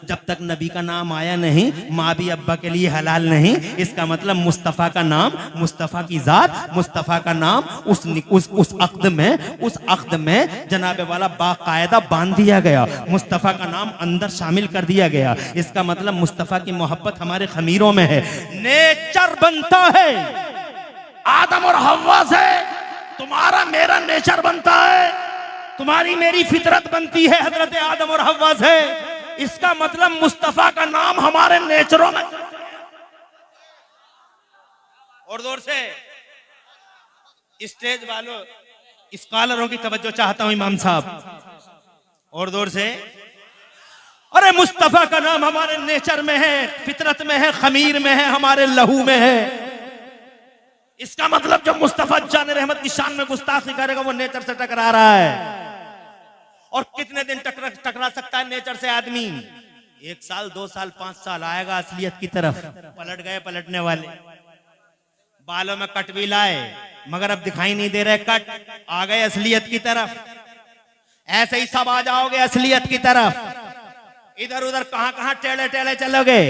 जब तक नबी का नाम आया नहीं, माँ भी अब्बा के लिए हलाल नहीं। इसका मतलब मुस्तफ़ा का नाम, मुस्तफ़ा की जात, मुस्तफ़ा का नाम उस अक़्द में जनाबे वाला बाकायदा बांध दिया गया। मुस्तफ़ा का नाम अंदर शामिल कर दिया गया। इसका मतलब मुस्तफ़ा की मोहब्बत हमारे खमीरों में है। नेचर बनता है आदम और हव्वा से, तुम्हारा मेरा नेचर बनता है, तुम्हारी मेरी फितरत बनती है हजरत आदम और हव्वा से। इसका मतलब मुस्तफा का नाम हमारे नेचरों में। और जोर से स्टेज वालों, स्कॉलरों की तवज्जो चाहता हूं इमाम साहब, और जोर से। अरे मुस्तफा का नाम हमारे नेचर में है, फितरत में है, खमीर में है, हमारे लहू में है। इसका मतलब जब मुस्तफा जान रहमत की शान में गुस्ताखी करेगा वो नेचर से टकरा रहा है। और कितने दिन टकरा सकता है नेचर से आदमी? 1 साल, 2 साल, 5 साल, आएगा असलियत की तरफ। पलट गए पलटने वाले, बालों में कट भी लाए मगर अब दिखाई नहीं दे रहे कट, आ गए असलियत की तरफ। ऐसे ही सब आ जाओगे असलियत की तरफ। इधर उधर कहां कहां टेढ़े टेढ़े चलोगे।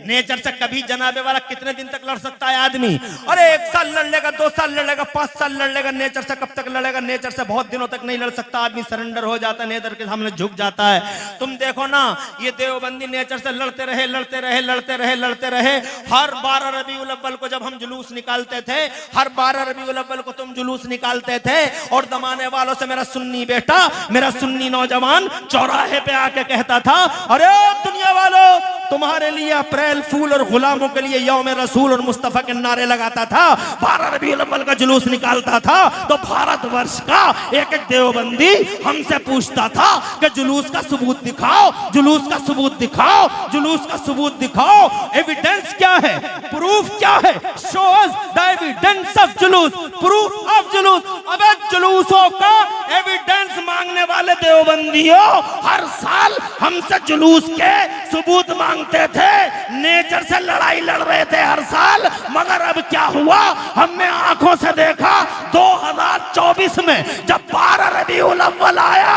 नेचर से कभी जनाबे वाला कितने दिन तक लड़ सकता है आदमी? अरे 1 साल लड़ लेगा, 2 साल लड़ लेगा, 5 साल लड़ लेगा। नेचर से कब तक लड़ेगा? नेचर से बहुत दिनों तक नहीं लड़ सकता आदमी, सरेंडर हो जाता है, नेचर के सामने झुक जाता है। तुम देखो ना, ये देवबंदी नेचर से लड़ते रहे लड़ते रहे लड़ते रहे लड़ते रहे। हर 12 रबीउल अव्वल को जब हम जुलूस निकालते थे, हर 12 रबीउल अव्वल को तुम जुलूस निकालते थे, और दमाने वालों से मेरा सुन्नी बेटा, मेरा सुन्नी नौजवान चौराहे पे आके कहता था, अरे दुनिया वालों, तुम्हारे लिए अप्रैल फूल और गुलामों के लिए यौम रसूल और मुस्तफा के नारे लगाता था। 12 रबीउल अव्वल का जुलूस निकालता था तो भारतवर्ष का एक एक देवबंदी हमसे पूछता था कि जुलूस का सबूत दिखाओ, जुलूस का सबूत दिखाओ, जुलूस का सबूत दिखाओ। एविडेंस क्या है? प्रूफ क्या है? Show us the evidence of जुलूस, प्रूफ ऑफ जुलूस। अबे जुलूसों का एविडेंस मांगने वाले देवबंदियों हर साल हमसे जुलूस के सबूत मांगते थे। नेचर से लड़ाई लड़ रहे थे हर साल, मगर अब क्या हुआ? हमने आंखों से देखा 2024 में जब 12 रबीउल अव्वल आया।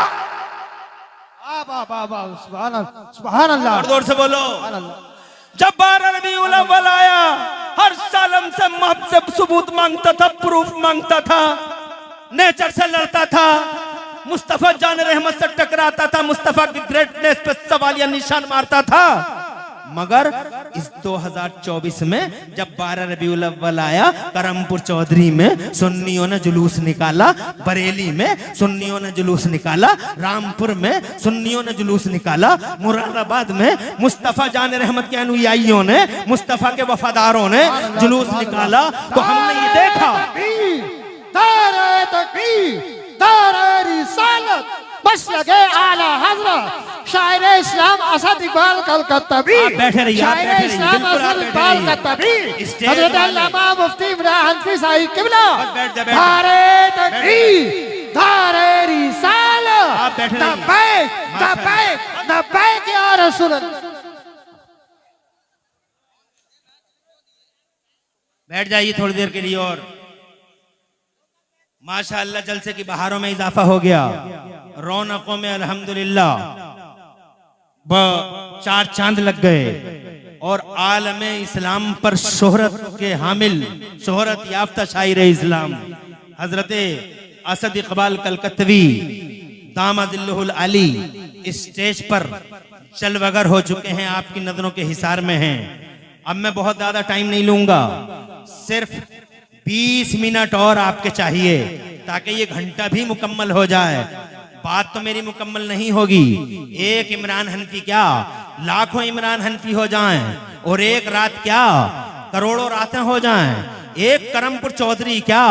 सुभान अल्लाह, जोर से बोलो। जब 12 रबीउल अव्वल आया, हर साल हमसे सबूत मांगता था, प्रूफ मांगता था, नेचर से लड़ता था, मुस्तफा जान रहमत से टकराता था, मुस्तफा की ग्रेटनेस पे सवालिया निशान मारता था। मगर इस 2024 में जब 12 रबीउल अव्वल आया, करमपुर चौधरी में सुन्नियों ने जुलूस निकाला, बरेली में सुन्नियों ने जुलूस निकाला, रामपुर में सुन्नियों ने जुलूस निकाला, मुरादाबाद में मुस्तफा जान रहमत के अनुयायियों ने, मुस्तफा के वफादारों ने जुलूस निकाला। तो हमने ये देखा, नारे तकबीर, नारे रिसालत, बस लगे आला हज़रत शायर इस्लाम असद इकबाल कलकत्तावी, बैठे रहिए, शायर इस्लाम असद इकबाल कलकत्तावी, हज़रत अल्लामा मुफ्ती इमरान हनफी साहिब किबला, नारे तकबीर, नारे रिसालत, लब्बैक लब्बैक लब्बैक या रसूल अल्लाह। बैठ जाइए थोड़ी देर के लिए। और माशाअल्लाह जलसे की बहारों में इजाफा हो गया, रौनकों में अल्हम्दुलिल्लाह 4 चांद लग गए, और आलमे इस्लाम पर शोहरत के हामिल, शोहरत याफ्ता शायर इस्लाम हजरत असद इकबाल कलकत्तवी दामदिल्लहुल अली स्टेज पर चलवगर हो चुके हैं, आपकी नजरों के हिसार में हैं। अब मैं बहुत ज्यादा टाइम नहीं लूंगा, सिर्फ 20 मिनट और आपके चाहिए ताकि ये घंटा भी मुकम्मल हो जाए। बात तो मेरी मुकम्मल नहीं होगी। एक इमरान हनफी क्या, लाखों इमरान हनफी हो जाएं, और एक रात क्या, करोड़ों रातें हो जाएं। एक करमपुर चौधरी क्या,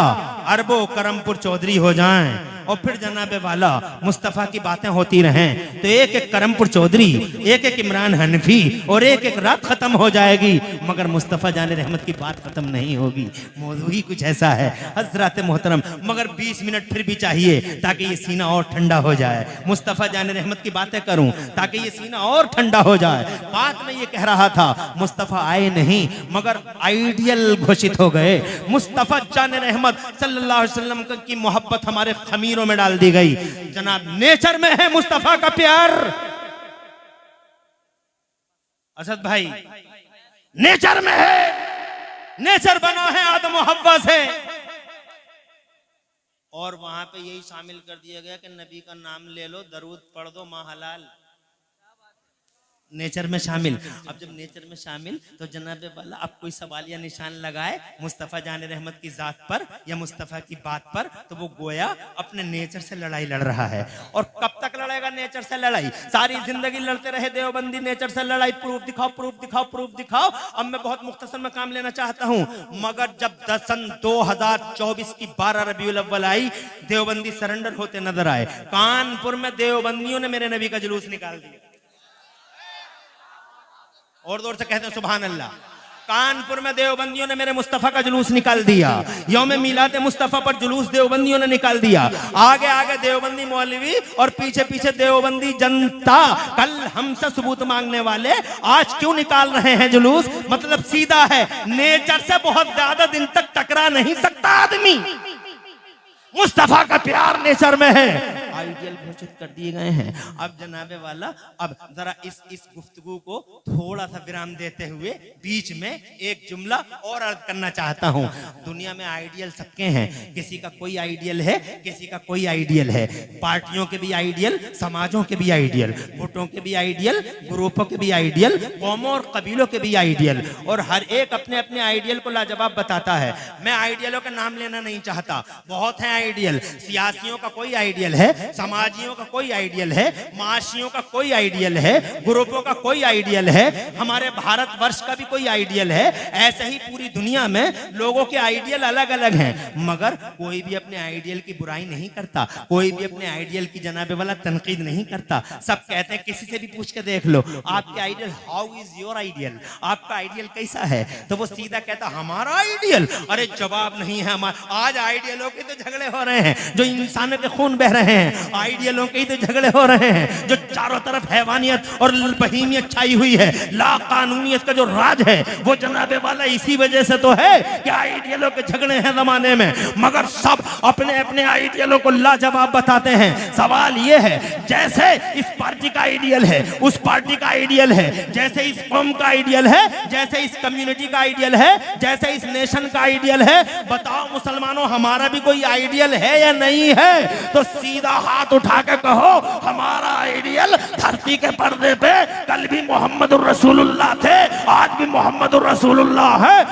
अरबों करमपुर चौधरी हो जाएं, और फिर जनाबे वाला मुस्तफ़ा की बातें होती रहें। तो एक एक करमपुर चौधरी, एक एक इमरान हनफी, और एक एक रात खत्म हो जाएगी, मगर मुस्तफ़ा जान रहमत की बात खत्म नहीं होगी। मौजू ही कुछ ऐसा है हज़रात मोहतरम। मगर 20 मिनट फिर भी चाहिए ताकि ये सीना और ठंडा हो जाए। मुस्तफ़ा जान रहमत की बातें करूं ताकि ये सीना और ठंडा हो जाए। बात में ये कह रहा था, मुस्तफ़ा आए नहीं मगर आइडियल घोषित हो गए। मुस्तफ़ा जान रहमत सल्लल्लाहु अलैहि वसल्लम की मोहब्बत हमारे खमीरों में डाल दी गई। जनाब नेचर में है मुस्तफा का प्यार। असद भाई, नेचर में है, नेचर बना है आदम और हव्वा से, और वहां पे यही शामिल कर दिया गया कि नबी का नाम ले लो, दरूद पढ़ दो, माँ हलाल। नेचर में शामिल। अब जब नेचर में शामिल तो जनाब वाला अब कोई सवाल या निशान लगाए मुस्तफ़ा जान रहमत की जात पर या मुस्तफ़ा की बात पर, तो वो गोया अपने नेचर से लड़ाई लड़ रहा है। और कब तक लड़ेगा नेचर से लड़ाई? सारी जिंदगी लड़ते रहे देवबंदी नेचर से लड़ाई, प्रूफ दिखाओ, प्रूफ दिखाओ, प्रूफ दिखाओ। अब मैं बहुत मुख्तसर में काम लेना चाहता हूं, मगर जब सन 2024 की 12 रबीउल अव्वल आई, देवबंदी सरेंडर होते नजर आए। कानपुर में देवबंदियों ने मेरे नबी का जुलूस निकाल दिया, और जोर से कहते हैं सुभान अल्लाह। कानपुर में देवबंदियों ने मेरे मुस्तफा का जुलूस निकाल दिया, यौम मिलाद मुस्तफा पर जुलूस देवबंदियों ने निकाल दिया। आगे आगे देवबंदी मौलवी और पीछे पीछे देवबंदी जनता। कल हमसे सबूत मांगने वाले आज क्यों निकाल रहे हैं जुलूस? मतलब सीधा है, नेचर से बहुत ज्यादा दिन तक टकरा नहीं सकता आदमी। मुस्तफा का प्यार नेचर में है, आइडियल घोषित कर दिए गए हैं। अब जनाबे वाला, अब जरा इस गुफ्तगू को थोड़ा सा विराम देते हुए बीच में एक जुमला और अर्ज करना चाहता हूं। दुनिया में आइडियल सबके हैं, किसी का कोई आइडियल है, किसी का कोई आइडियल है। पार्टियों के भी आइडियल, समाजों के भी आइडियल, गुटों के भी आइडियल, ग्रुपों के भी आइडियल, कौमों और कबीलों के भी आइडियल, और हर एक अपने अपने आइडियल को लाजवाब बताता है। मैं आइडियलों का नाम लेना नहीं चाहता, बहुत है आइडियल। सियासियों का कोई आइडियल है, समाजियों का कोई आइडियल है, माशियों का कोई आइडियल है, ग्रुपों का कोई आइडियल है, हमारे भारतवर्ष का भी कोई आइडियल है। ऐसे ही पूरी दुनिया में लोगों के आइडियल अलग अलग हैं, मगर कोई भी अपने आइडियल की बुराई नहीं करता, कोई भी अपने आइडियल की जनाबे वाला तनकीद नहीं करता। सब कहते हैं, किसी से भी पूछ के देख लो आपके ideal, how is your ideal, आपका आइडियल कैसा है, तो वो सीधा कहता हमारा आइडियल। अरे जवाब नहीं है हमारा। आज आइडियलों के तो झगड़े हो रहे हैं, जो इंसानों के खून बह रहे हैं, आइडियलों के ही तो झगड़े हो रहे हैं। जो चारों तरफ हैवानियत और बहीमियत छाई हुई है, ला कानूनियत का जो राज है, वो जनाबे वाला इसी वजह से तो है कि आइडियलों के झगड़े हैं जमाने में। मगर सब अपने अपने आइडियलों को लाजवाब बताते हैं। सवाल ये है, जैसे इस पार्टी का आइडियल है, उस पार्टी का आइडियल है, जैसे इस कौम का आइडियल है, जैसे इस कम्युनिटी का आइडियल है, जैसे इस नेशन का आइडियल है, बताओ मुसलमानों हमारा भी कोई आइडियल है या नहीं है? तो सीधा हाथ उठा के कहो हमारा आइडियल धरती के पर्दे पे कल भी मोहम्मदुर रसूलुल्लाह थे, आज भी मोहम्मदुर रसूलुल्लाह है,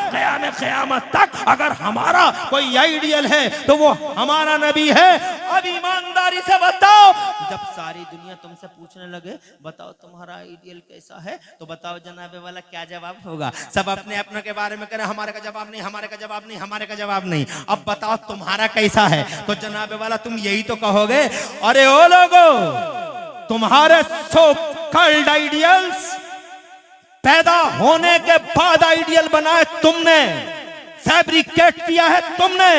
क़यामत तक अगर हमारा कोई आइडियल है तो वो हमारा नबी है। अब ईमानदारी से बताओ, जब सारी दुनिया तुमसे पूछने लगे बताओ तुम्हारा आइडियल कैसा है, तो बताओ जनाबे वाला क्या जवाब होगा? सब अपने अपने के बारे में करें, हमारे का जवाब नहीं, हमारे का जवाब नहीं, हमारे का जवाब नहीं। अब बताओ तुम्हारा कैसा है, तो जनाबे वाला तुम यही तो कहोगे, अरे ओ लोगो, तुम्हारे सो कॉल्ड आइडियल्स पैदा होने के बाद आइडियल बनाए तुमने, फैब्रिकेट किया है तुमने,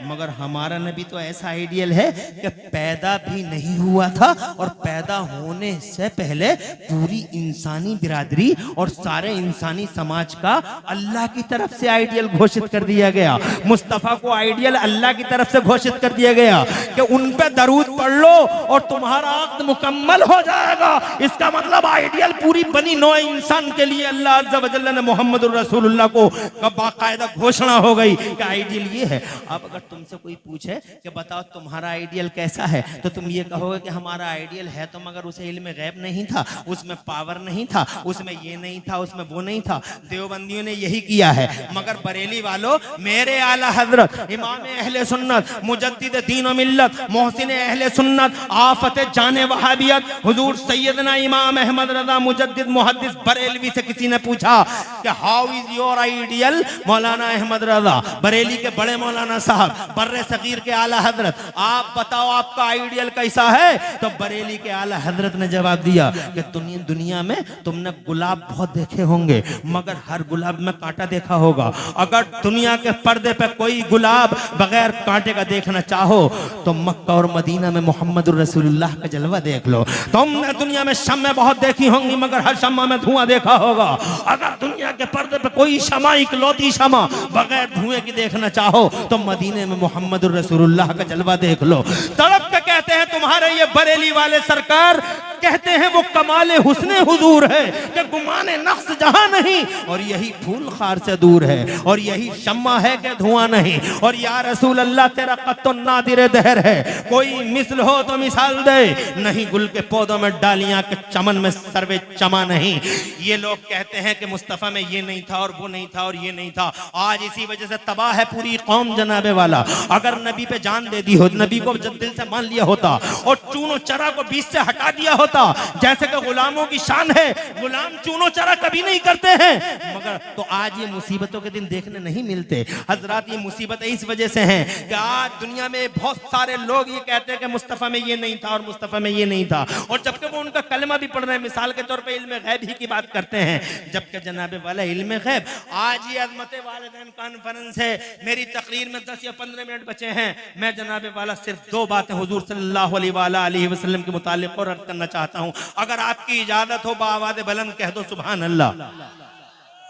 मगर हमारा नबी तो ऐसा आइडियल है कि पैदा भी नहीं हुआ था और पैदा होने से पहले पूरी इंसानी बिरादरी और सारे इंसानी समाज का अल्लाह की तरफ से आइडियल घोषित कर दिया गया। मुस्तफा को आइडियल अल्लाह की तरफ से घोषित कर दिया गया कि उन पे दरूद पढ़ लो और तुम्हारा अक़्द मुकम्मल हो जाएगा। इसका मतलब आइडियल पूरी बनी नौ इंसान के लिए अल्लाह अज़्ज़ा व जल्ल ने मोहम्मदुर रसूलुल्लाह को बाकायदा घोषणा हो गई कि आइडियल ये है। अब अगर तुमसे कोई पूछे कि बताओ तुम्हारा आइडियल कैसा है, तो तुम ये कहोगे कि हमारा आइडियल है तो मगर उसे इल्म गैब नहीं था, उसमें पावर नहीं था, उसमें ये नहीं था, उसमें वो नहीं था। देवबंदियों ने यही किया है, मगर बरेली वालों, मेरे आला हजरत इमाम अहले सुन्नत, मुजद्दिद दीन व मिल्लत, मोहसिन अहले सुन्नत, आफत जाने वहाबियत, हुजूर सैयदना इमाम अहमद रज़ा मुजद्दिद मुहद्दिस बरेलवी से किसी ने पूछा कि हाउ इज योर आइडियल? मौलाना अहमद रज़ा बरेली के बड़े मौलाना साहब, बर्रे सगीर के आला हजरत, आप बताओ आपका आइडियल कैसा है? तो बरेली के आला हजरत ने जवाब दिया कि दुनिया में तुमने गुलाब बहुत देखे होंगे, मगर हर गुलाब में कांटा देखा होगा। अगर दुनिया के पर्दे पे कोई गुलाब बगैर कांटे का देखना चाहो तो मक्का और मदीना में मोहम्मदुर रसूलुल्लाह का जलवा देख लो। तुमने दुनिया में शम्में बहुत देखी होंगी, मगर हर शम्मा में धुआं देखा होगा। अगर दुनिया के पर्दे पे कोई शमा, इकलौती शमा बगैर धुएं की देखना चाहो तो मदीने में मोहम्मदुर रसूलुल्लाह का जलवा देख लो। तड़प के कहते हैं तुम्हारे ये बरेली वाले सरकार कहते हैं वो कमाले हुस्ने हुजूर है कि गुमाने नक्स जहां नहीं, और यही फूल खार से दूर है, और यही शम्मा है कि धुआं नहीं। और या रसूल अल्लाह तेरा कत्तो नादिर दहर है, कोई मिसल हो तो मिसाल दे, नहीं गुल के पौधों में डालियां के चमन में सर्वे चमा नहीं। ये लोग कहते हैं कि मुस्तफ़ा में ये नहीं था और वो नहीं था और ये नहीं था। आज इसी वजह से तबाह है पूरी कौम जनाबे वाला। अगर नबी पे जान दे दी हो, नबी को जब दिल से मान लिया होता और चूनो चरा को बीच से हटा दिया होता, जैसे कि गुलामों की शान है, गुलाम चूनो चरा कभी नहीं करते हैं, मगर तो आज ये मुसीबतों के दिन देखने नहीं मिलते। हजरात ये मुसीबतें इस वजह से हैं कि आज दुनिया में बहुत सारे लोग ये कहते हैं कि मुस्तफ़ा में ये नहीं था और मुस्तफ़ा में ये नहीं था, और जबकि वो उनका कलमा भी पढ़ रहे हैं, मिसाल के तौर पे इल्म गैब ही की बात करते हैं, जबकि जनाबे वाला इल्म गैब। आज ये अज़मत वालिदैन कॉन्फ्रेंस है, मेरी तकरीर में 10 या 15 मिनट बचे हैं। मैं जनाबे वाला सिर्फ 2 बातें हुजूर सल्लल्लाहु अलैहि वसल्लम के मुतालिक और अर्ज करना चाहता हूं। अगर आपकी इजाजत हो बाआवाज़ बुलंद कह दो सुभान अल्लाह।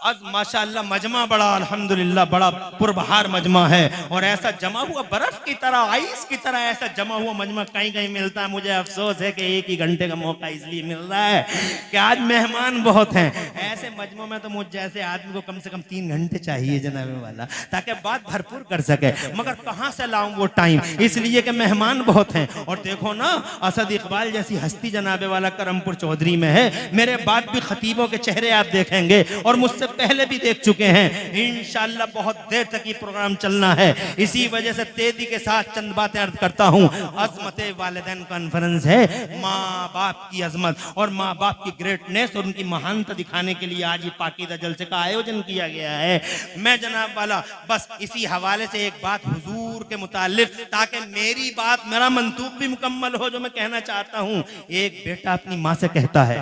आज माशाअल्लाह मजमा बड़ा अल्हम्दुलिल्लाह बड़ा पुरबहार मजमा है, और ऐसा जमा हुआ बर्फ की तरह, आइस की तरह ऐसा जमा हुआ मजमा कहीं कहीं मिलता है। मुझे अफसोस है कि 1 ही घंटे का मौका इसलिए मिल रहा है कि आज मेहमान बहुत हैं। ऐसे मजमों में तो मुझ जैसे आदमी को कम से कम 3 घंटे चाहिए जनाबे वाला, ताकि बात भरपूर कर सके, मगर कहाँ से लाऊं वो टाइम, इसलिए कि मेहमान बहुत हैं। और देखो ना, असद इकबाल जैसी हस्ती जनाबे वाला करमपुर चौधरी में है। मेरे बाद भी खतीबों के चेहरे आप देखेंगे, और मुझसे पहले भी देख चुके हैं। इंशाअल्लाह बहुत देर तक ये प्रोग्राम चलना है, इसी वजह से तेजी के साथ चंद बातें अर्ज करता हूं। अज़मत वालिदैन कॉन्फ्रेंस है, माँ बाप की अजमत और माँ बाप की ग्रेटनेस और उनकी महानता दिखाने के लिए आज ये पाकीज़ा जलसे का आयोजन किया गया है। मैं जनाब वाला बस इसी हवाले से एक बात हुजूर के मुतालिक, ताकि मेरी बात, मेरा मंतूब भी मुकम्मल हो, जो मैं कहना चाहता हूं। एक बेटा अपनी माँ से कहता है,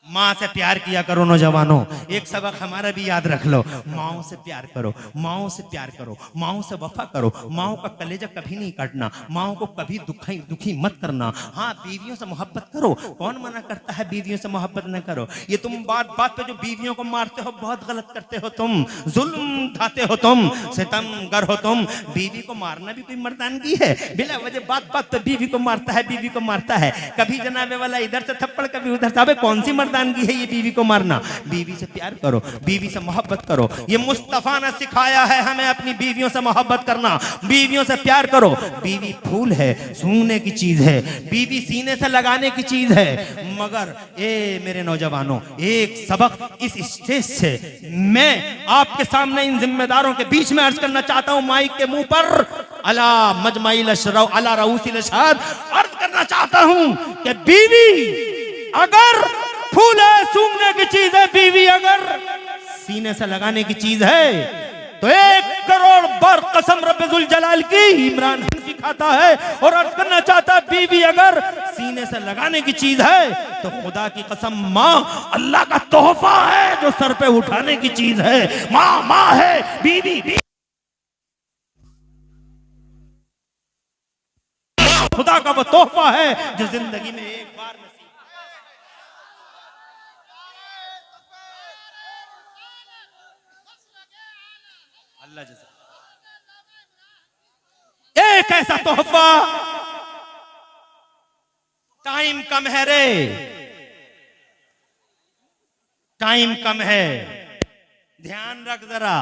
माँ से प्यार किया करो नौजवानों। एक सबक हमारा भी याद रख लो, माओ से प्यार करो, माओ से प्यार करो, माओ से वफा करो, माओ का कलेजा कभी नहीं काटना, माओ को कभी दुखी मत करना। हाँ, बीवियों से मोहब्बत करो, कौन मना करता है बीवियों से मोहब्बत न करो। ये तुम बात बात पे जो बीवियों को मारते हो बहुत गलत करते हो, तुम जुल्म ढाते हो, तुम सितमगर हो, तुम। बीवी को मारना भी कोई मर्दानगी है? बिला वजह बात बात पे बीवी को मारता है, बीवी को मारता है, कभी जनाबे वाला इधर से थप्पड़ कभी उधर से। कौन सी मर्दानगी है ये बीवी को मारना? बीवी से प्यार करो, बीवी से मोहब्बत करो। ये मुस्तफा ने सिखाया है हमें अपनी बीवियों से मोहब्बत करना, बीवियों से प्यार करो। बीवी फूल है, सूंघने की चीज है, बीवी सीने से लगाने की चीज है। मगर मेरे नौजवानों, एक सबक इस स्टेज से मैं आपके सामने इन जिम्मेदारों के बीच में अर्ज करना चाहता हूं, माइक के मुंह पर अला मजमाइल अशरौ अला रऊसिल अशहाद अर्ज करना चाहता हूं कि बीवी अगर फूल है, सूंघने की चीज है, बीवी अगर सीने से लगाने की चीज है, तो 1 करोड़ बार कसम रब्बे जुल जलाल की इमरान हनफी खाता है और अर्ज करना चाहता है, बीवी अगर सीने से लगाने की चीज है तो खुदा की कसम माँ अल्लाह का तोहफा है जो सर पे उठाने की चीज है। माँ माँ है, बीवी खुदा का वो तोहफा है जो जिंदगी में एक बार अल्लाह जज़ा, एक ऐसा तोहफा। टाइम कम है रे, टाइम कम है, ध्यान रख जरा।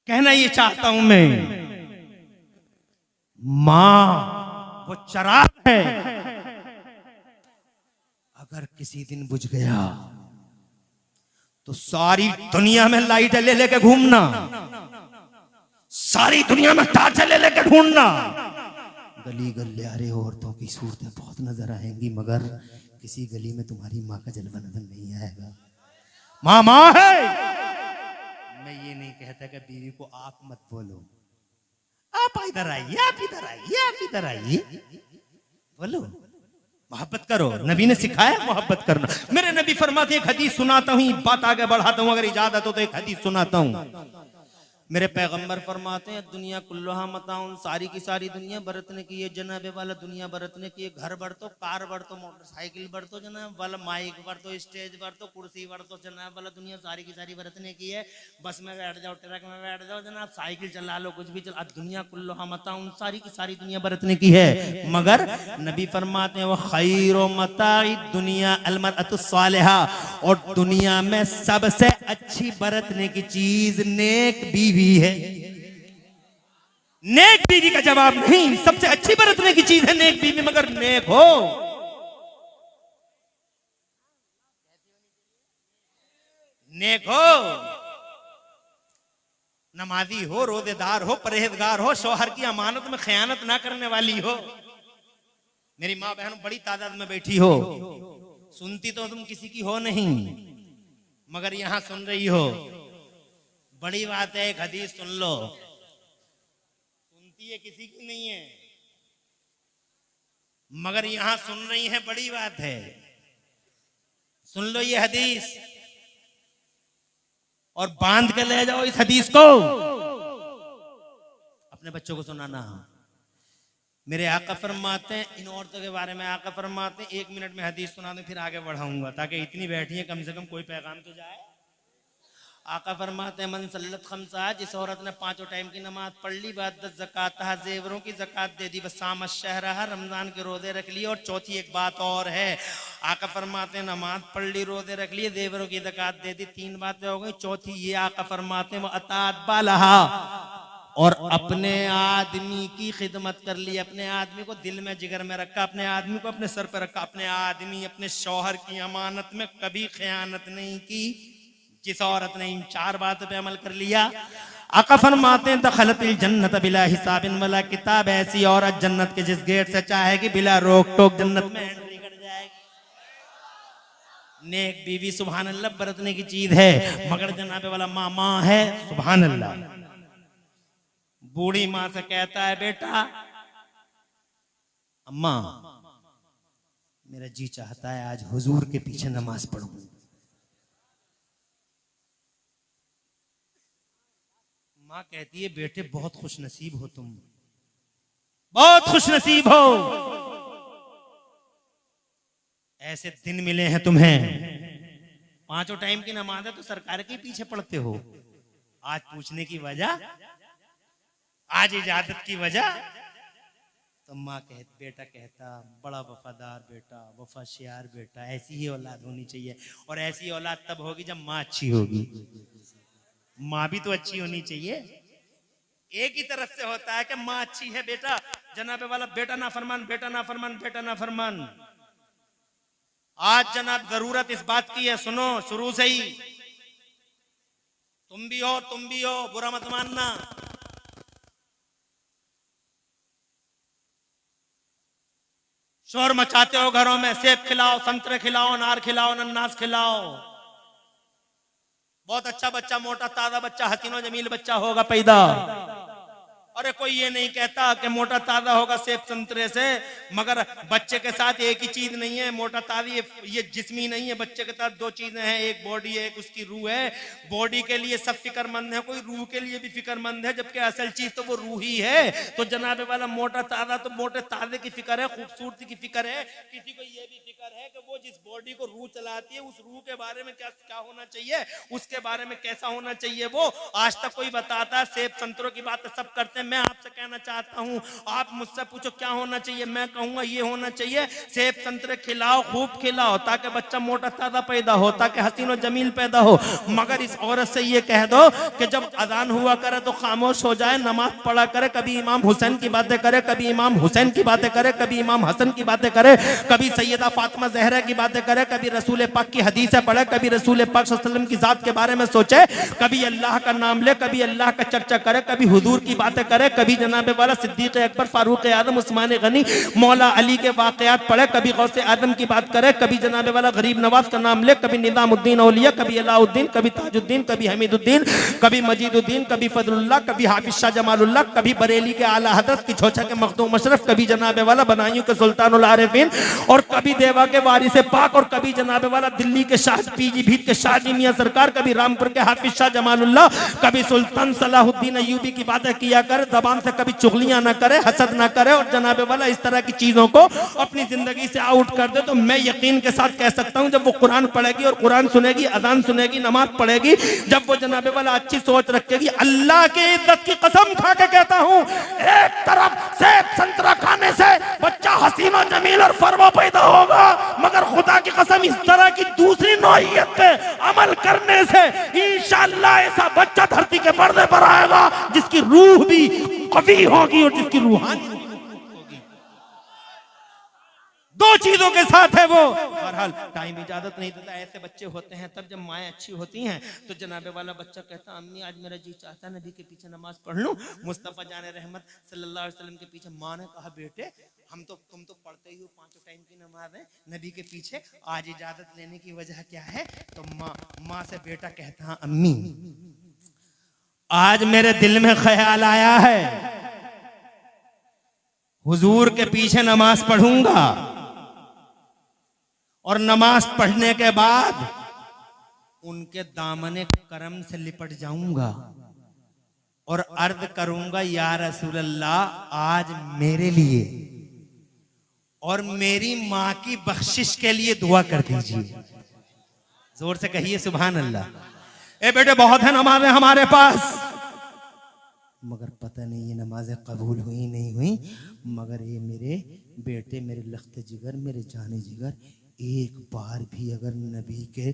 कहना ये चाहता हूं मैं, मां वो चराग है, अगर किसी दिन बुझ गया तो सारी दुनिया में लाइट ले लेके घूमना, सारी दुनिया में टार्च ले लेके ढूंढना। गली गलियारे औरतों की सूरतें बहुत नजर आएंगी, मगर किसी गली में तुम्हारी माँ का जलवा नजर नहीं आएगा। माँ माँ है। मैं ये नहीं कहता कि बीवी को आप मत बोलो, आप इधर आइए, आप इधर आइए, आप इधर आइए, बोलो, मोहब्बत करो। नबी ने सिखाया मोहब्बत करना। मेरे नबी फरमाते, एक हदीस सुनाता हूं, बात आगे बढ़ाता हूं, अगर इजाजत हो तो एक हदीस सुनाता हूं। मेरे पैगंबर फरमाते हैं दुनिया कुल्लुहा मताउन, सारी की सारी दुनिया बरतने की है जनाबे वाला, दुनिया बरतने की है। घर बढ़ तो, कार बढ़ तो, मोटरसाइकिल बढ़ तो जनाब वाला, माइक बढ़ तो, स्टेज बढ़ तो, कुर्सी बढ़ तो जनाब वाला, दुनिया सारी की सारी बरतने की है। बस में बैठ जाओ, ट्रक में बैठ जाओ जनाब, साइकिल चला लो, कुछ भी चला, दुनिया कुल्लुहा मताउन, सारी की सारी दुनिया बरतने की है। मगर नबी फरमाते हैं वो खैरो मताई दुनिया अलमरअतुस सालिहा, और दुनिया में सबसे अच्छी बरतने की चीज नेक बीवी है। नेक बीवी का जवाब नहीं, सबसे अच्छी बरतने की चीज है नेक बीवी, मगर नेक हो। नेक हो, नमाजी हो, रोजेदार हो, परहेजगार हो, शौहर की अमानत में खयानत ना करने वाली हो। मेरी माँ बहन बड़ी तादाद में बैठी हो, सुनती तो तुम किसी की हो नहीं, मगर यहां सुन रही हो, बड़ी बात है। एक हदीस सुन लो, सुनती है किसी की नहीं है, मगर यहां सुन रही है, बड़ी बात है। सुन लो ये हदीस और बांध के ले जाओ इस हदीस को, अपने बच्चों को सुनाना। मेरे आका फरमाते हैं, इन औरतों के बारे में आका फरमाते हैं, 1 मिनट में हदीस सुना दूं फिर आगे बढ़ाऊंगा, ताकि इतनी बैठी है कम से कम कोई पैगाम तो जाए। आका फरमाते हैं मन सल्लत खमसा, जिस औरत ने 5 टाइम की नमाज पढ़ ली, बाद ज़कात जेवरों की ज़कात दे दी, वसाम शहरहा, रमजान के रोजे रख लिए। और चौथी एक बात और है, आका फरमाते हैं नमाज पढ़ ली, रोजे रख लिए, जेवरों की ज़कात दे दी, 3 बातें हो गई। चौथी ये आका फरमाते हैं वो अतात बालहा, और अपने आदमी की खिदमत कर ली, अपने आदमी को दिल में जिगर में रखा, अपने आदमी को अपने सर पर रखा, अपने आदमी अपने शौहर की अमानत में कभी खयानत नहीं की। जिस औरत ने इन 4 बातों पे अमल कर लिया, आका फरमाते हैं दखलतिल जन्नत बिला हिसाबिन वला किताब, ऐसी औरत जन्नत के जिस गेट से चाहेगी बिला रोक टोक जन्नत में एंट्री कर जाएगी। नेक बीवी सुभान अल्लाह बरतने की चीज है, मगर जनाबे वाला माँ है, सुभान अल्लाह। बूढ़ी माँ से कहता है बेटा, अम्मा मेरा जी चाहता है आज हुजूर के पीछे नमाज पढ़ूं। माँ कहती है बेटे बहुत खुश नसीब हो तुम, बहुत खुश नसीब हो, ऐसे दिन मिले हैं तुम्हें। 5 टाइम की नमाज है तो सरकार के पीछे पढ़ते हो। आज पूछने की वजह, आज इजाजत की वजह, तो माँ बेटा कहता बड़ा वफादार बेटा, वफाशियार बेटा, ऐसी ही औलाद होनी चाहिए। और ऐसी औलाद तब होगी जब माँ अच्छी होगी। माँ भी तो अच्छी होनी चाहिए। एक ही तरफ से होता है कि माँ अच्छी है बेटा, जनाबे वाला बेटा ना फरमान, बेटा ना फरमान, बेटा ना फरमान। आज जनाब जरूरत इस बात की है, सुनो शुरू से ही, तुम भी हो, बुरा मत मानना। शोर मचाते हो घरों में, सेब खिलाओ, संतरे खिलाओ, अनार खिलाओ, अनानास खिलाओ। बहुत अच्छा बच्चा, मोटा ताजा बच्चा, हसीनो जमील बच्चा होगा पैदा। अरे कोई ये नहीं कहता कि मोटा ताजा होगा सेब संतरे से, मगर बच्चे के साथ एक ही चीज नहीं है। मोटा ताजा ये जिस्मी नहीं है, बच्चे के साथ 2 चीजें हैं, एक बॉडी है, एक उसकी रूह है। बॉडी के लिए सब फिक्रमंद है, कोई रूह के लिए भी फिक्रमंद है, जबकि असल चीज तो वो रूह ही है। तो जनाबे वाला मोटा ताजा तो मोटे ताजे की फिक्र है, खूबसूरती की फिक्र है। किसी को ये भी फिक्र है कि वो जिस बॉडी को रूह चलाती है, उस रूह के बारे में क्या होना चाहिए, उसके बारे में कैसा होना चाहिए। वो आज तक कोई बताता है? सेब संतरों की बात सब करते हैं। मैं आपसे कहना चाहता हूं, आप मुझसे पूछो क्या होना चाहिए, मैं कहूंगा ये होना चाहिए, सेब संतरे खिलाओ, खूब खिलाओ, ताकि बच्चा मोटा ताजा पैदा हो, ताकि हसीन और जमील पैदा हो। मगर इस औरत से ये कह दो कि जब अजान हुआ करे तो खामोश हो जाए, नमाज पढ़ा करे, कभी इमाम हुसैन की बातें करे, कभी इमाम हुसैन की बातें करे, कभी इमाम हसन की बातें करे, कभी सैयदा फातिमा ज़हरा की बातें करे, कभी रसूल पाक की हदीसें पढ़े, कभी रसूल पाक सल्लल्लाहु अलैहि वसल्लम की जात के बारे में सोचे, कभी अल्लाह का नाम ले, कभी अल्लाह का चर्चा करे, कभी हुजूर की बातें करे, कभी जनाब वाला सिद्दीक अकबर, फारूक आजम, उस्मान गनी, मौला अली के वाकयात पढ़े, कभी गौसे आजम की बात करे, कभी जनाब वाला गरीब नवाज का नाम ले, कभी निजामुद्दीन औलिया, कभी अलाउद्दीन, कभी ताजुद्दीन, कभी हमीदुद्दीन, कभी मजीदुद्दीन, कभी फजलुल्लाह, कभी हाफिज शाह जमालुल्लाह, कभी बरेली के आला हजरत की छोचा के मखदूम अशरफ, कभी जनाब वाला बनाइयों के सुल्तानुल आरिफीन, और कभी देवा के वारिस पाक, और कभी जनाब वाला दिल्ली के शाह पीलीभीत के शाहजी मियां सरकार, कभी रामपुर के हाफिज शाह जमालुल्लाह, कभी सुल्तान सलाहुद्दीन अय्यूबी की बातें किया करे, जबान से कभी चुगलियां ना करे, हसद ना करे, और जनाब वाला इस तरह की चीजों को अपनी जिंदगी से आउट कर दे, तो मैं यकीन के साथ कह सकता हूं जब वो कुरान पढ़ेगी और कुरान सुनेगी, अजान सुनेगी, नमाज पढ़ेगी, जब वो जनाब वाला अच्छी सोच रखेगी, अल्लाह की इज्जत की कसम खा के कहता हूं, एक तरफ सेब संतरा खाने से बच्चा हसीना जमील और फरमा पैदा होगा, मगर खुदा की कसम इस तरह की दूसरी नौइयत पे अमल करने से इंशाअल्लाह ऐसा बच्चा धरती के पर्दे पर आएगा जिसकी रूह भी कवी होगी और जिसकी रूहानी होगी। दो चीजों के साथ है वो। बहरहाल टाइम इजाजत नहीं देता, ऐसे बच्चे होते हैं तब जब माएँ अच्छी होती हैं तो जनाबे वाला बच्चा कहता अम्मी आज मेरा जी चाहता है नबी के पीछे नमाज पढ़ लूं। मुस्तफा जान रहमत सल्लल्लाहु अलैहि वसल्लम के पीछे माँ ने कहा बेटे तुम तो पढ़ते ही हो 5 टाइम की नमाज है नबी के पीछे, आज इजाजत लेने की वजह क्या है? तो माँ से बेटा कहता अम्मी आज मेरे दिल में ख्याल आया है हुजूर के पीछे नमाज पढ़ूंगा और नमाज पढ़ने के बाद उनके दामने करम से लिपट जाऊंगा और अर्ज करूंगा या रसूल अल्लाह आज मेरे लिए और मेरी माँ की बख्शिश के लिए दुआ कर दीजिए। जोर से कहिए सुभान अल्लाह। ए बेटे बहुत है नमाजें हमारे पास, मगर पता नहीं ये नमाजें कबूल हुई नहीं हुई, मगर ये मेरे बेटे मेरे लख्त जिगर मेरे जाने जिगर एक बार भी अगर नबी के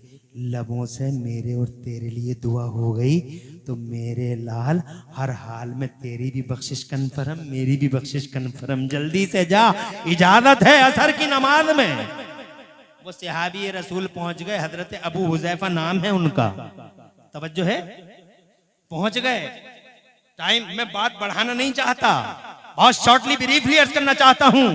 लबों से मेरे और तेरे लिए दुआ हो गई तो मेरे लाल हर हाल में तेरी भी बख्शिश कन्फर्म मेरी भी बख्शिश कन्फर्म। जल्दी से जा, इजाजत है असर की नमाज में। वो सहाबी रसूल पहुंच गए, हजरत अबू हुजैफा नाम है उनका, तवज्जो है, पहुंच गए। टाइम में बात बढ़ाना नहीं चाहता, बहुत शॉर्टली ब्रीफली अर्ज करना चाहता हूं।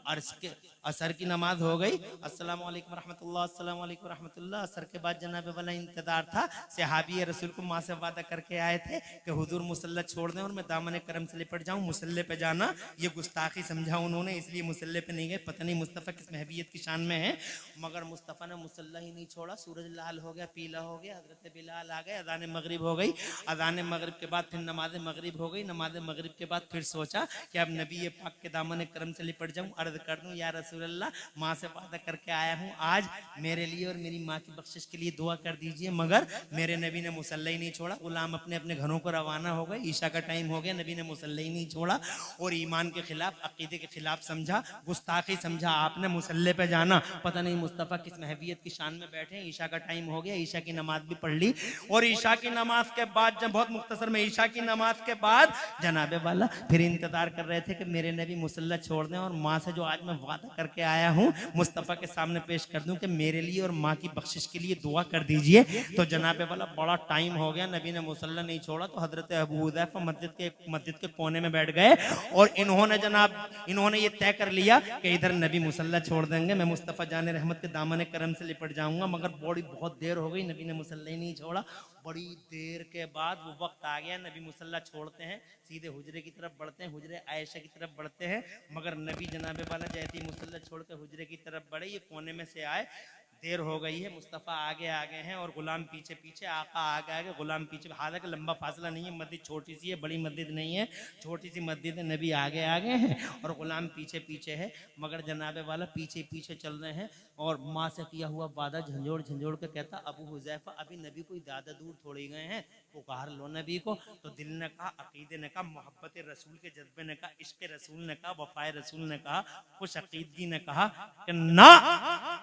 अर्ज के असर की नमाज हो गई, अस्सलाम वालेकुम रहमतुल्लाह, अस्सलाम वालेकुम रहमतुल्लाह। असर के बाद जनाब वाला इंतजार था, सहाबी रसूल को माँ से वादा करके आए थे कि हुजूर मुसल्ला छोड़ दें और मैं दामन करम से लिपट जाऊं। मुसल्ले पे जाना ये गुस्ताखी समझा उन्होंने, इसलिए मुसल्ले पे नहीं गए। पता नहीं मुस्तफ़ा किस महबीयत की शान में है, मगर मुस्तफ़ा ने मुसल्ला ही नहीं छोड़ा। सूरज लाल हो गया, पीला हो गया, हजरत बिलाल आ गए, अज़ान मगरिब हो गई। अज़ान मगरिब के बाद फिर नमाज मगरिब हो गई। नमाज मगरिब के बाद फिर सोचा कि अब नबी पाक के दामन करम से लिपट जाऊं, अर्ज कर दूं या रसूल अल्लाह माँ से वादा करके आया हूँ आज मेरे लिए और मेरी माँ की बख्शिश के लिए दुआ कर दीजिए। मगर मेरे नबी ने मुसल्ला ही नहीं छोड़ा। गुलाम अपने अपने घरों को रवाना हो गए, ईशा का टाइम हो गया, नबी ने मुसल्ला ही नहीं छोड़ा और ईमान के खिलाफ अकीदे के खिलाफ समझा, गुस्ताखी समझा आपने मुसल्ले पे जाना। पता नहीं मुस्तफ़ा किस महवियत की शान में बैठे। ईशा का टाइम हो गया, ईशा की नमाज भी पढ़ ली और ईशा की नमाज के बाद जब बहुत मुख्तसर में ईशा की नमाज के बाद जनाबे वाला फिर इंतजार कर रहे थे कि मेरे नबी मुसल्ला छोड़ दें और माँ से जो आज मैं वादा करके आया हूँ मुस्तफ़ा के सामने पेश कर दूं कि मेरे लिए और माँ की बख्शिश के लिए दुआ कर दीजिए। तो जनाबे वाला बड़ा टाइम हो गया, नबी ने मुसल्ला नहीं छोड़ा। तो हजरत अबू हुज़ैफा मस्जिद के कोने में बैठ गए और इन्होंने ये तय कर लिया कि इधर नबी मुसल्ला छोड़ देंगे, मैं मुस्तफ़ा जाने रहमत के दामन करम से लिपट जाऊंगा। मगर बहुत देर हो गई, नबी ने मुसल्ला ही नहीं छोड़ा। बड़ी देर के बाद वो वक्त आ गया, नबी मुसल्ला छोड़ते हैं, सीधे हुजरे की तरफ बढ़ते हैं, हुजरे आयशा की तरफ बढ़ते हैं। मगर नबी जनाबे वाला जैसे ही मुसल्ला छोड़ के हुजरे की तरफ बढ़े, ये कोने में से आए। देर हो गई है, मुस्तफ़ा आगे हैं और गुलाम पीछे पीछे, आका आगे गुलाम पीछे। हालांकि लंबा फासला नहीं है, मस्जिद छोटी सी है, बड़ी मस्जिद नहीं है, छोटी सी मस्जिद है। नबी आगे हैं और गुलाम पीछे पीछे है। मगर जनाबे वाला पीछे पीछे चल रहे हैं और माँ से किया हुआ वादा झंझोड़ के कहता अबू हुज़ैफा अभी नबी कोई ज़्यादा दूर थोड़ी गए हैं, पुकार लो नबी को। तो दिल ने कहा, अकीदे ने कहा, मोहब्बत रसूल के जज्बे ने कहा, इश्क रसूल ने कहा, वफाए रसूल ने कहा, खुश अकीदगी ने कहा कि ना,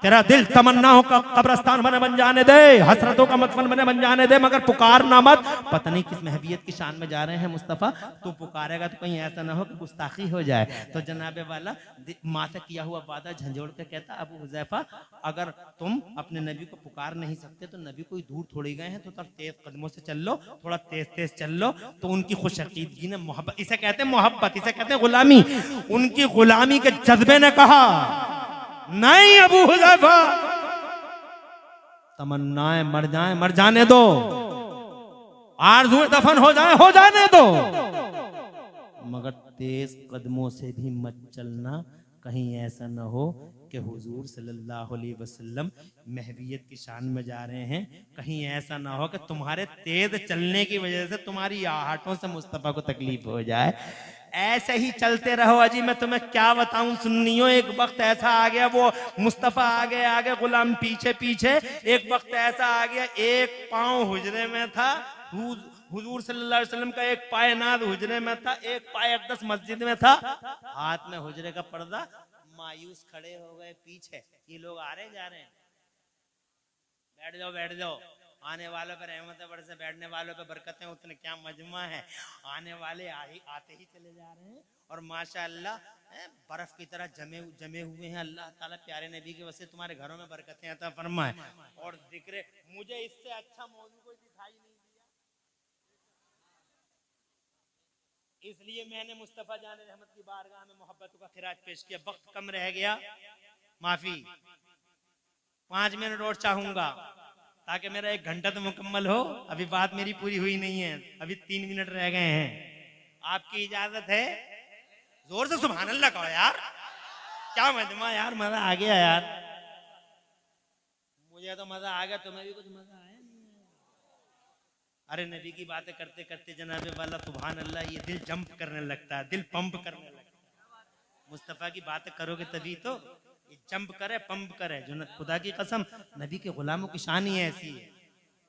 तेरा दिल तमन्नाओं का कब्रस्तान बन जाने दे, हसरतों का मदफन बन जाने दे, मगर पुकारना मत। पता नहीं किस महवियत की शान में जा रहे हैं मुस्तफ़ा, तो पुकारेगा तो कहीं ऐसा ना हो कि गुस्ताखी हो जाए। तो जनाबे वाला माँ से किया हुआ वादा झंझोड़ के कहता अबू हुज़ैफा अगर तुम अपने नबी को पुकार नहीं सकते तो नबी कोई दूर थोड़ी गए हैं, तो तेज कदमों से चल लो थोड़ा तेज तेज चल लो, तो उनकी खुशअकीदगी ने मोहब्बत, इसे कहते हैं मोहब्बत, इसे कहते हैं गुलामी, उनकी गुलामी के जज्बे ने कहा नहीं अबू हुज़ैफा, तमन्नाएं मर जाए मर जाने दो, आरज़ुएं दफन हो जाने दो, मगर तेज कदमों से भी मत चलना, कहीं ऐसा न हो कि हुजूर सल्लल्लाहु अलैहि वसल्लम महवियत की शान में जा रहे हैं, कहीं ऐसा ना हो कि तुम्हारे तेज चलने की वजह से तुम्हारी आहटों से मुस्तफ़ा को तकलीफ हो जाए। ऐसे ही चलते रहो। अजी मैं तुम्हें क्या बताऊं सुन्नियों, एक वक्त ऐसा आ गया, वो मुस्तफ़ा आगे आगे गुलाम पीछे पीछे, एक वक्त ऐसा आ गया एक पांव हुजरे में था, हुजूर सल्लल्लाहु अलैहि वसल्लम का एक पाय नाद हुजरे में था, एक पाय अक़दस मस्जिद में था, हाथ में हुजरे का पर्दा, मायूस खड़े हो गए पीछे, ये लोग आ रहे जा रहे हैं, बैठ जाओ, आने वालों पर रहमतें बरसे, बैठने वालों पर बरकतें उतने, क्या मजमा है, आने वाले आते ही चले जा रहे हैं, और माशाअल्लाह बर्फ की तरह जमे हुए हैं। अल्लाह ताला प्यारे नबी के वजह से तुम्हारे घरों में बरकतें अता फरमाए। और जिक्र, मुझे इससे अच्छा मौजू कोई दिखाई नहीं दिया, इसलिए मैंने मुस्तफ़ा जान रहमत की बारगाह में मोहब्बतों का खिराज पेश किया। वक्त कम रह गया, माफी, 5 मिनट और चाहूंगा ताकि मेरा 1 घंटा तो मुकम्मल हो। अभी बात मेरी पूरी हुई नहीं है, अभी 3 मिनट रह गए हैं, आपकी इजाजत है? जोर से सुभान अल्लाह कहो यार, क्या मजमा यार, मजा आ गया यार, मुझे तो मजा आ गया, तुम्हें भी कुछ मजा आया? अरे नबी की बातें करते करते जनाबे वाला सुभान अल्लाह, ये दिल जंप करने लगता है, दिल पंप करने लगता है। मुस्तफ़ा की बातें करोगे तभी तो ये जंप करे, पंप करे। जो खुदा की कसम, नबी के गुलामों की शान ही ऐसी है।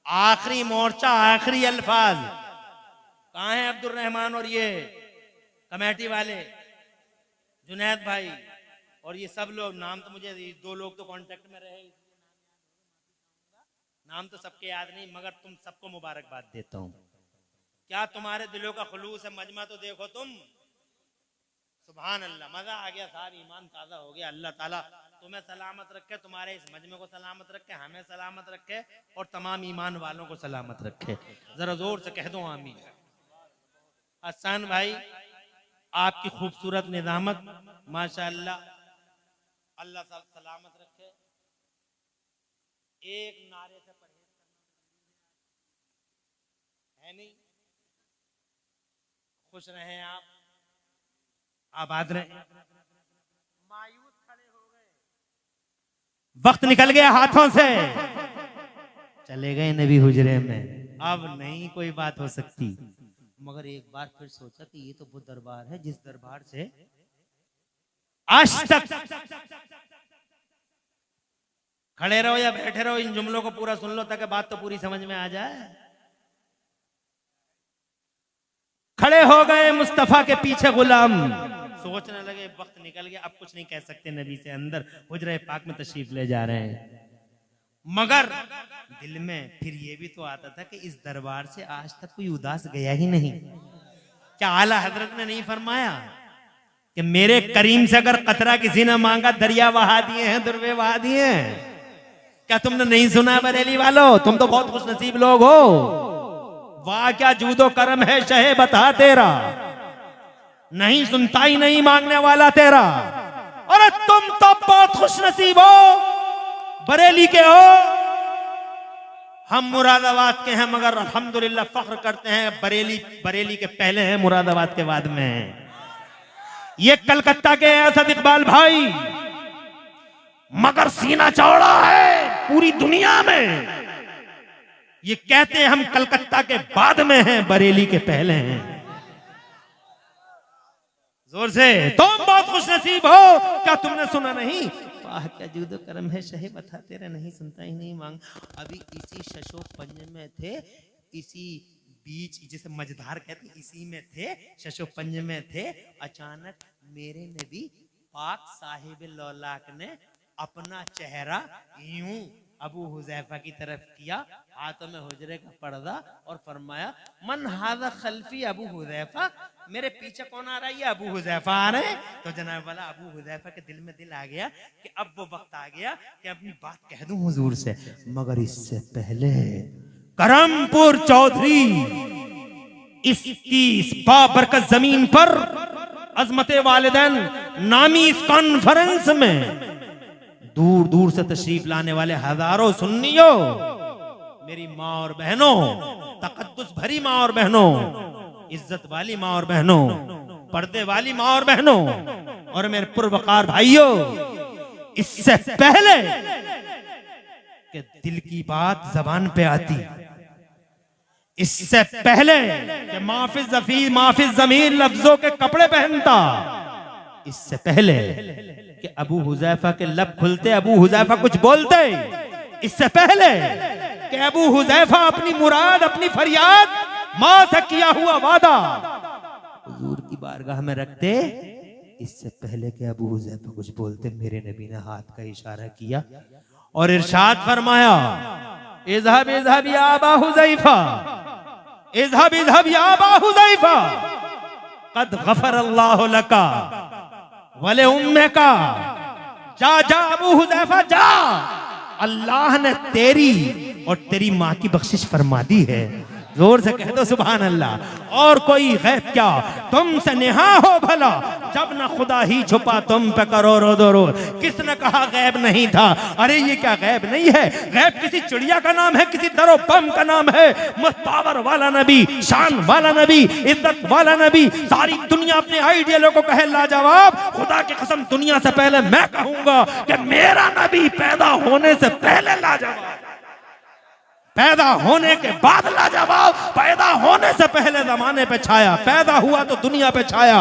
आखिरी मोर्चा, आखिरी अल्फाज, कहाँ है अब्दुल रहमान और ये कमेटी वाले, जुनैद भाई और ये सब लोग? नाम तो मुझे 2 लोग तो कांटेक्ट में रहे, नाम तो सबके याद नहीं, मगर तुम सबको मुबारकबाद देता हूं। क्या तुम्हारे दिलों का खुलूस है, मजमा तो देखो तुम, सुभान अल्लाह, मजा आ गया साहब, ईमान ताजा हो गया। अल्लाह ताला तुम्हें सलामत रखे, तुम्हारे इस मजमे को सलामत रखे, हमें सलामत रखे और तमाम ईमान वालों को सलामत रखे। जरा जोर से कह दो आमीन। हसन भाई, आपकी खूबसूरत निजामत, माशाअल्लाह, अल्लाह सलामत रखे। एक नारे से परहेज करना है नहीं, खुश रहें आप, आबाद रहें। मायूस खड़े हो गए, वक्त निकल गया हाथों से, चले गए नबी हुजरे में, अब नहीं कोई बात हो सकती। मगर एक बार फिर सोचा कि ये तो वो दरबार है जिस दरबार से आज तक, खड़े रहो या बैठे रहो, इन जुमलों को पूरा सुन लो ताकि बात तो पूरी समझ में आ जाए। खड़े हो गए मुस्तफा के पीछे गुलाम, सोचने लगे वक्त निकल गया, अब कुछ नहीं कह सकते नबी से, अंदर हुजरे पाक में तशरीफ ले जा रहे हैं। मगर दिल में फिर ये भी तो आता था कि इस दरबार से आज तक कोई उदास गया ही नहीं। क्या आला हजरत ने नहीं फरमाया कि मेरे करीम से अगर कतरा किसी ने मांगा, दरिया बहा दिए हैं, दुर्वे बहा दिए हैं? क्या तुमने नहीं सुना बरेली वालों? तुम तो बहुत खुश नसीब लोग हो, वाह क्या जूदो करम है शहे बता तेरा, नहीं सुनता ही नहीं मांगने वाला तेरा। अरे तुम तो बहुत खुश नसीब हो, बरेली के हो, हम मुरादाबाद के हैं, मगर अल्हम्दुलिल्लाह फख्र करते हैं बरेली के पहले हैं, मुरादाबाद के बाद में हैं। ये कलकत्ता के असद इकबाल भाई, मगर सीना चौड़ा है पूरी दुनिया में, ये कहते हैं हम कलकत्ता के बाद में हैं, बरेली के पहले हैं। जोर से, तुम बहुत खुश नसीब हो, क्या तुमने सुना नहीं? वाह क्या जूदो करम है शहे बता तेरा, नहीं सुनता ही नहीं मांग। अभी इसी शशो पंज में थे, इसी बीच जिसे मझधार कहते, इसी में थे, शशो पंज में थे। अचानक मेरे नबी पाक साहिब लौलाक ने अपना चेहरा यूं अबू हुजैफा की तरफ किया, हाथों में हुजरे का पर्दा, और फरमाया मन हादा खल्फी अबू हुजैफा, मेरे पीछे कौन आ रहा है? ये अबू हुजैफा आ रहे हैं। तो जनाब वाला अबू हुजैफा के दिल में दिल आ गया कि अब वो वक्त आ गया कि अपनी बात कह दूं हुजूर से, मगर इससे पहले करमपुर चौधरी इस बाबरकत जमीन पर अजमते वालिदैन नामी इस कॉन्फ्रेंस में दूर दूर से तशरीफ लाने वाले हजारों सुन्नियों, मेरी माँ और बहनों, तकद्दुस भरी माँ और बहनों, इज्जत वाली माँ और बहनों, पर्दे वाली माँ और बहनों, और मेरे पुरवकार भाइयों, इससे पहले कि दिल की बात जबान पे आती, इससे पहले कि माफिज जमीर लफ्जों के कपड़े पहनता, इससे पहले कि अबू हुजैफा के लब खुलते, अबू हुजैफा कुछ बोलते, इससे पहले कि अबू हुजैफा अपनी मुराद, अपनी फरियाद, मां से किया हुआ वादा हुजूर की बारगाह में रखते, इससे पहले कि अबू हुजैफा कुछ बोलते, मेरे नबी ने हाथ का इशारा किया और इरशाद फरमाया, इज़हब इज़हब या अबा हुजैफा, इज़हब इज़हब या अबा हुजैफा, कद गफर अल्लाहु लका वले उम्मे का, जा जा अबू हुजैफा जा, अल्लाह ने तेरी और तेरी माँ की बख्शिश फरमा दी है। जोर से कह दो सुभान अल्लाह। और कोई गैब क्या तुमसे नेहा हो भला, जब ना खुदा ही छुपा तुम पे करो रो दो रो। किसने कहा गैब नहीं था? अरे ये क्या गैब नहीं है, गैब किसी चिड़िया का नाम है, किसी दरो बम का नाम है। पावर वाला नबी, शान वाला नबी, इज्जत वाला नबी, सारी दुनिया अपने आइडियलों को कहे लाजवाब। खुदा की कसम दुनिया से पहले मैं कहूंगा कि मेरा नबी पैदा होने से पहले लाजवाब, पैदा होने के बाद लाजवाब, पैदा होने से पहले जमाने पे छाया, पैदा हुआ तो दुनिया पे छाया।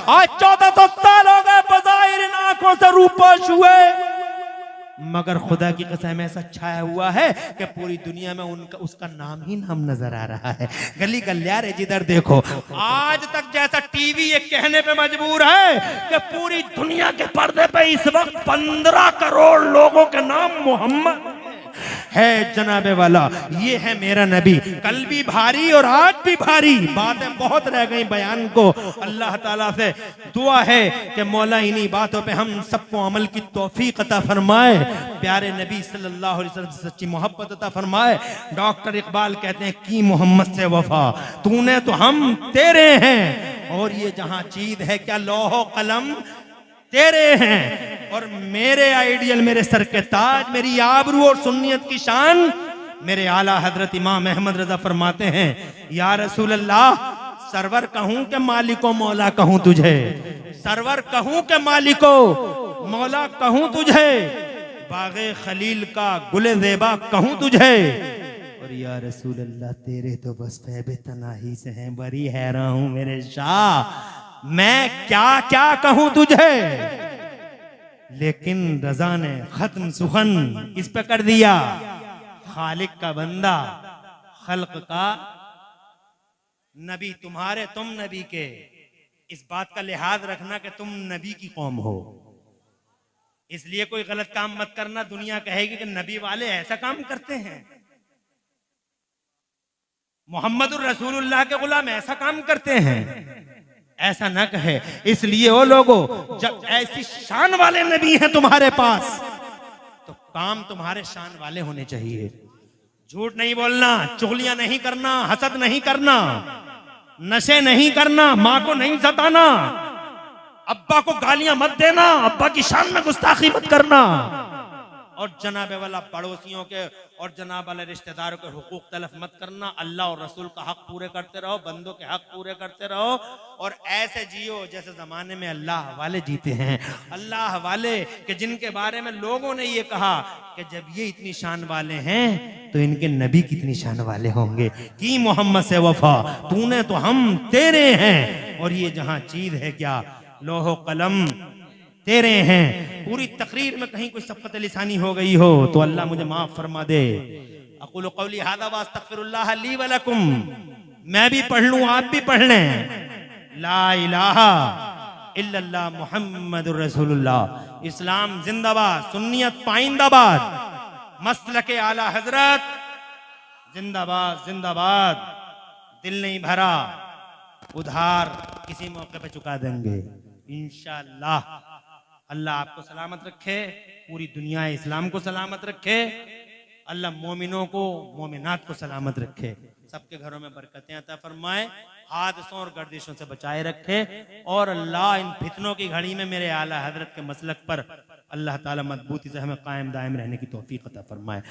आज 1400 साल हो गए बज़ाहिर इन आंखों से रूपोश हुए, मगर खुदा की कसम ऐसा छाया हुआ है कि पूरी दुनिया में उनका उसका नाम ही नाम नजर आ रहा है। गली गलियारे जिधर देखो, आज तक जैसा टीवी ये कहने पे मजबूर है कि पूरी दुनिया के पर्दे पे इस वक्त 15 करोड़ लोगों के नाम मोहम्मद है जनाबे वाला। ये है मेरा नबी। कल भी भारी और आज भी भारी, बातें बहुत रह गई बयान को। अल्लाह ताला से दुआ है कि मौला इन्हीं बातों पे हम सबको अमल की तौफीक अता फरमाए, प्यारे नबी सल्लल्लाहु अलैहि वसल्लम से सच्ची मोहब्बत अता फरमाए। डॉक्टर इकबाल कहते हैं की मोहम्मद से वफा, तूने तो हम तेरे हैं, और ये जहां चीज है क्या लौहो कलम तेरे हैं, और मेरे आइडियल, मेरे सर के ताज, मेरी आबरू और सुन्नियत की शान, मेरे आला हजरत इमाम अहमद रजा फरमाते हैं, या रसूल अल्लाह, सरवर कहूं के मालिको मौला कहूं तुझे, सरवर कहूं के मालिको मौला कहूं तुझे, बागे खलील का गुले ज़ेबा कहूं तुझे, और या रसूल अल्लाह तेरे तो बस फैबे तनाही से हैं, बड़ी हैरान हूं मेरे शाह, मैं क्या क्या कहूं तुझे। लेकिन रजा ने खत्म सुखन इस पे कर दिया, खालिक का बंदा, खल्क का नबी, तुम्हारे तुम नबी के, इस बात का लिहाज रखना कि तुम नबी की कौम हो, इसलिए कोई गलत काम मत करना। दुनिया कहेगी कि नबी वाले ऐसा काम करते हैं, मोहम्मदुर रसूलुल्लाह के गुलाम ऐसा काम करते हैं, ऐसा ना कहे। इसलिए वो लोगों, जब ऐसी शान वाले नबी हैं तुम्हारे पास, तो काम तुम्हारे शान वाले होने चाहिए। झूठ नहीं बोलना, चुगलियां नहीं करना, हसद नहीं करना, नशे नहीं करना, माँ को नहीं सताना, अब्बा को गालियां मत देना, अब्बा की शान में गुस्ताखी मत करना, और जनाबे वाला पड़ोसियों के और जनाब वाले रिश्तेदारों के हुकूक तलफ मत करना। अल्लाह और रसूल का हक पूरे करते रहो, बंदों के हक पूरे करते रहो, और ऐसे जियो जैसे जमाने में अल्लाह वाले जीते हैं। अल्लाह वाले कि जिनके बारे में लोगों ने ये कहा कि जब ये इतनी शान वाले हैं तो इनके नबी कितनी शान वाले होंगे। की मोहम्मद से वफा, तूने तो हम तेरे हैं, और ये जहां चीज है क्या लोहो कलम तेरे हैं। पूरी तकरीर में कहीं कोई सबकत लिसानी हो गई हो तो अल्लाह मुझे माफ फरमा दे। अक़ूलु क़ौली हाज़ा व अस्तग़फ़िरुल्लाह ली व लकुम, मैं भी पढ़ लूं आप भी पढ़ लें। ला इलाहा इल्लल्लाह मुहम्मदुर रसूलुल्लाह। इस्लाम जिंदाबाद, सुन्नियत पाइंदाबाद, मसलके आला हजरत जिंदाबाद जिंदाबाद। दिल नहीं भरा उधार किसी मौके पे चुका देंगे इंशाअल्लाह। अल्लाह आपको सलामत रखे, पूरी दुनिया इस्लाम को सलामत रखे। अल्लाह मोमिनों को मोमिनात को सलामत रखे, सबके घरों में बरकतें अता फरमाए, हादसों और गर्दिशों से बचाए रखे। और अल्लाह इन फितनों की घड़ी में मेरे आला हजरत के मसलक पर अल्लाह ताला मजबूती से हमें कायम दायम रहने की तौफीक अता फरमाए।